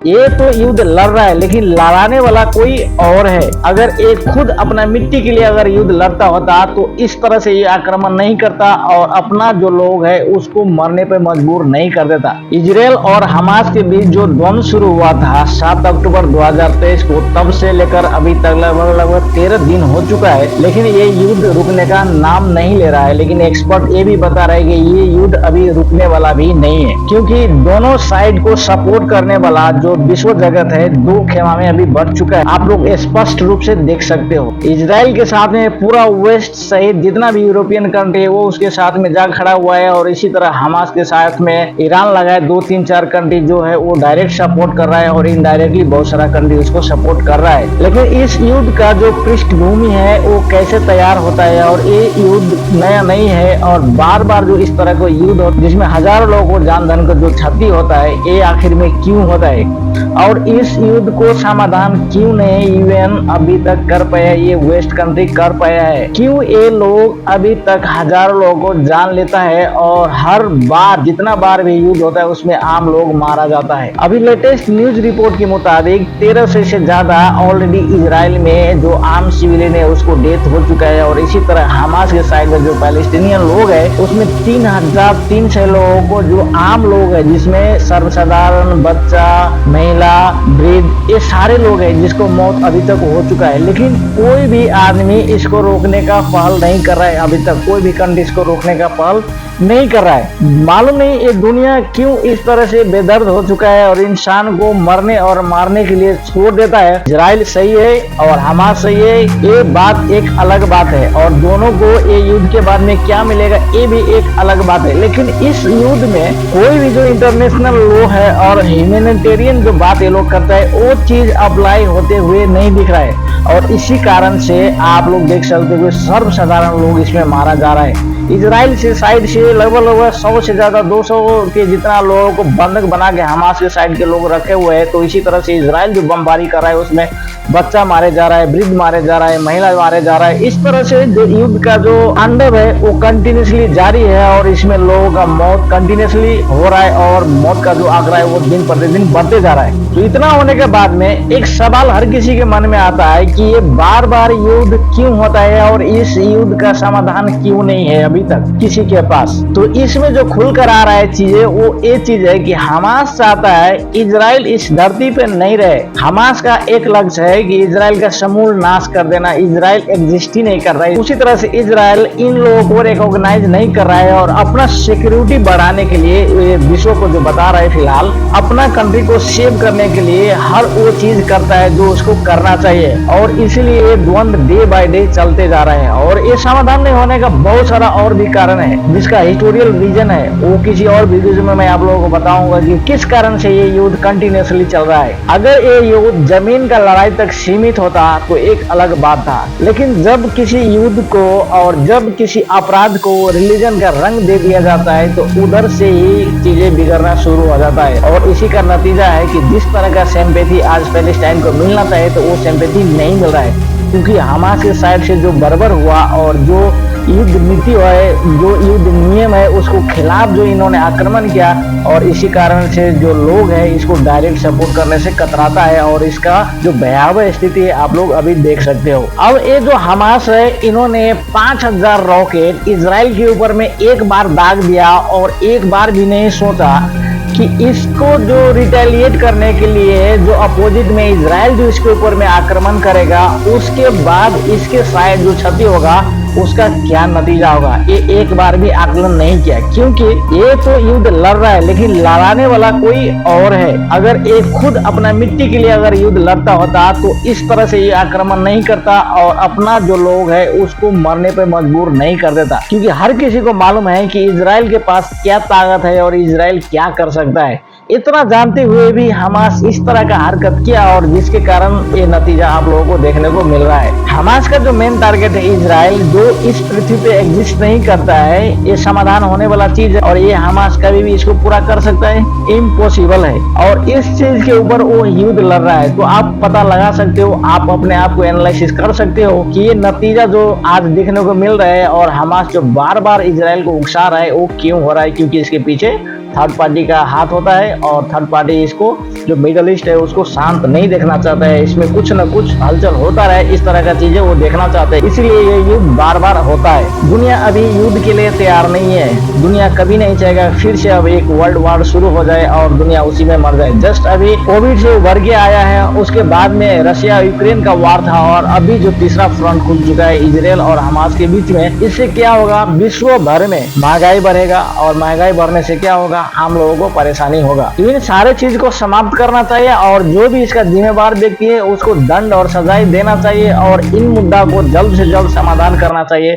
ये तो युद्ध लड़ रहा है लेकिन लड़ाने वाला कोई और है। अगर ये खुद अपना मिट्टी के लिए अगर युद्ध लड़ता होता तो इस तरह से ये आक्रमण नहीं करता और अपना जो लोग है उसको मरने पे मजबूर नहीं कर देता। इजराइल और हमास के बीच जो द्वंद शुरू हुआ था 7 अक्टूबर 2023 को, तब से लेकर अभी तक लगभग 13 दिन हो चुका है, लेकिन ये युद्ध रुकने का नाम नहीं ले रहा है। लेकिन एक्सपर्ट ये भी बता रहे हैं कि ये युद्ध अभी रुकने वाला भी नहीं है, क्योंकि दोनों साइड को सपोर्ट करने वाला जो विश्व जगत है दो खेमा में अभी बढ़ चुका है। आप लोग स्पष्ट रूप से देख सकते हो। इजराइल के साथ में पूरा वेस्ट सहित जितना भी यूरोपियन कंट्री है वो उसके साथ में जा खड़ा हुआ है, और इसी तरह हमास के साथ में ईरान लगाए 2-3-4 कंट्री जो है वो डायरेक्ट सपोर्ट कर रहा है, और इनडायरेक्टली बहुत सारा कंट्री उसको सपोर्ट कर रहा है। लेकिन इस युद्ध का जो पृष्ठभूमि है वो कैसे तैयार होता है, और ये युद्ध नया नहीं है, और बार बार जो इस तरह का युद्ध होता है जिसमें हजारों लोगों को जान धन का जो क्षति होता है, ये आखिर में क्यों होता है, और इस युद्ध को समाधान क्यों नहीं यूएन अभी तक कर पाया, ये वेस्ट कंट्री कर पाया है, क्यों ये लोग अभी तक हजारों लोगों को जान लेता है, और हर बार जितना बार भी युद्ध होता है उसमें आम लोग मारा जाता है। अभी लेटेस्ट न्यूज रिपोर्ट के मुताबिक 13 से ज्यादा ऑलरेडी इजराइल में जो आम सिविलियन है उसको डेथ हो चुका है, और इसी तरह हमास के साइड में जो पैलेस्टीनियन लोग है उसमें 3300 लोगों को जो आम लोग है जिसमें सर्वसाधारण बच्चा महिला वृद्ध ये सारे लोग हैं जिसको मौत अभी तक हो चुका है, लेकिन कोई भी आदमी इसको रोकने का पहल नहीं कर रहा है। अभी तक कोई भी कंट्री इसको रोकने का पहल नहीं कर रहा है। मालूम नहीं ये दुनिया क्यों इस तरह से बेदर्द हो चुका है और इंसान को मरने और मारने के लिए छोड़ देता है। इजराइल सही है और हमास सही है, ये बात एक अलग बात है, और दोनों को ये युद्ध के बाद में क्या मिलेगा ये भी एक अलग बात है। लेकिन इस युद्ध में कोई भी जो इंटरनेशनल लॉ है और ह्यूमैनिटेरियन जो बात ये लोग करता है वो चीज अप्लाई होते हुए नहीं दिख रहा है, और इसी कारण से आप लोग देख सकते हो सर्वसाधारण लोग इसमें मारा जा रहा है। इजराइल से साइड से लगभग 100 से ज्यादा 200 के जितना लोगों को बंधक बना के हमास के साइड के लोग रखे हुए हैं, तो इसी तरह से इजराइल जो बमबारी कर रहा है उसमें बच्चा मारे जा रहा है, वृद्ध मारे जा रहा है, महिला मारे जा रहा है। इस तरह से जो युद्ध का जो तांडव है वो कंटिन्यूसली जारी है, और इसमें लोगों का मौत कंटिन्यूसली हो रहा है, और मौत का जो आंकड़ा है वो दिन प्रतिदिन बढ़ते जा रहा है। तो इतना होने के बाद में एक सवाल हर किसी के मन में आता है कि ये बार बार युद्ध क्यों होता है, और इस युद्ध का समाधान क्यों नहीं है अभी तक किसी के पास। तो इसमें जो खुलकर आ रहा है चीजें वो ये चीज है कि हमास चाहता है इजराइल इस धरती पे नहीं रहे। हमास का एक लक्ष्य है कि इजराइल का समूल नाश कर देना। इजराइल एग्जिस्ट ही नहीं कर रहा है। उसी तरह से इजराइल इन लोगों को रिकॉग्नाइज नहीं कर रहा है, और अपना सिक्योरिटी बढ़ाने के लिए विश्व को जो बता रहा है फिलहाल अपना कंट्री को सेव करने के लिए हर वो चीज करता है जो उसको करना चाहिए, और इसीलिए ये द्वंद डे बाय डे चलते जा रहे हैं। और ये समाधान नहीं होने का बहुत सारा और भी कारण है जिसका हिस्टोरियल रीजन है, वो किसी और वीडियो में मैं आप लोगों को बताऊंगा कि किस कारण से ये युद्ध कंटिन्यूसली चल रहा है। अगर ये युद्ध जमीन का लड़ाई तक सीमित होता तो एक अलग बात था, लेकिन जब किसी युद्ध को और जब किसी अपराध को रिलीजन का रंग दे दिया जाता है तो उधर से ही चीजें बिगड़ना शुरू हो जाता है, और इसी का नतीजा है कि जिस तरह का सिंपैथी आज पैलेस्टाइन को मिलना चाहिए तो वो सिंपैथी नहीं मिल रहा है, क्योंकि हमास के साइड से जो बर्बर हुआ और जो युद्ध नीति है, जो युद्ध नियम है उसको खिलाफ जो इन्होंने आक्रमण किया, और इसी कारण से जो लोग हैं इसको डायरेक्ट सपोर्ट करने से कतराता है, और इसका जो भयावह स्थिति है आप लोग अभी देख सकते हो। अब ये जो हमास है इन्होंने 5000 रॉकेट इजराइल के ऊपर में एक बार दाग दिया, और एक बार भी नहीं सोचा कि इसको जो रिटेलिएट करने के लिए जो अपोजिट में इजराइल जो इसके ऊपर में आक्रमण करेगा उसके बाद इसके शायद जो क्षति होगा उसका क्या नतीजा होगा, ये एक बार भी आकलन नहीं किया, क्योंकि ये तो युद्ध लड़ रहा है लेकिन लड़ाने वाला कोई और है। अगर ये खुद अपना मिट्टी के लिए अगर युद्ध लड़ता होता तो इस तरह से ये आक्रमण नहीं करता, और अपना जो लोग है उसको मरने पे मजबूर नहीं कर देता, क्योंकि हर किसी को मालूम है कि इजराइल के पास क्या ताकत है और इजराइल क्या कर सकता है। इतना जानते हुए भी हमास इस तरह का हरकत किया, और जिसके कारण ये नतीजा आप लोगों को देखने को मिल रहा है। हमास का जो मेन टारगेट है इजराइल, जो इस पृथ्वी पे एग्जिस्ट नहीं करता है, ये समाधान होने वाला चीज है, और ये हमास कभी भी इसको पूरा कर सकता है, इम्पॉसिबल है, और इस चीज के ऊपर वो युद्ध लड़ रहा है। तो आप पता लगा सकते हो, आप अपने आप को एनालिसिस कर सकते हो कि ये नतीजा जो आज देखने को मिल रहा है और हमास जो बार बार इजराइल को उकसा रहा है वो क्यों हो रहा है, क्योंकि इसके पीछे थर्ड पार्टी का हाथ होता है और थर्ड पार्टी इसको जो मिडल ईस्ट है उसको शांत नहीं देखना चाहता है, इसमें कुछ न कुछ हलचल होता रहे, इस तरह का चीजें वो देखना चाहते हैं, इसीलिए ये युद्ध बार बार होता है। दुनिया अभी युद्ध के लिए तैयार नहीं है, दुनिया कभी नहीं चाहेगा फिर से अब एक वर्ल्ड वॉर शुरू हो जाए और दुनिया उसी में मर जाए। जस्ट अभी कोविड से उभर के आया है, उसके बाद में रशिया यूक्रेन का वार था और अभी जो तीसरा फ्रंट खुल चुका है इजराइल और हमास के बीच में, इससे क्या होगा, विश्व भर में महंगाई बढ़ेगा और महंगाई बढ़ने से क्या होगा, आम लोगों को परेशानी होगा। इन सारे चीज को समाप्त करना चाहिए और जो भी इसका जिम्मेवार व्यक्ति है उसको दंड और सजाएं देना चाहिए और इन मुद्दा को जल्द से जल्द समाधान करना चाहिए।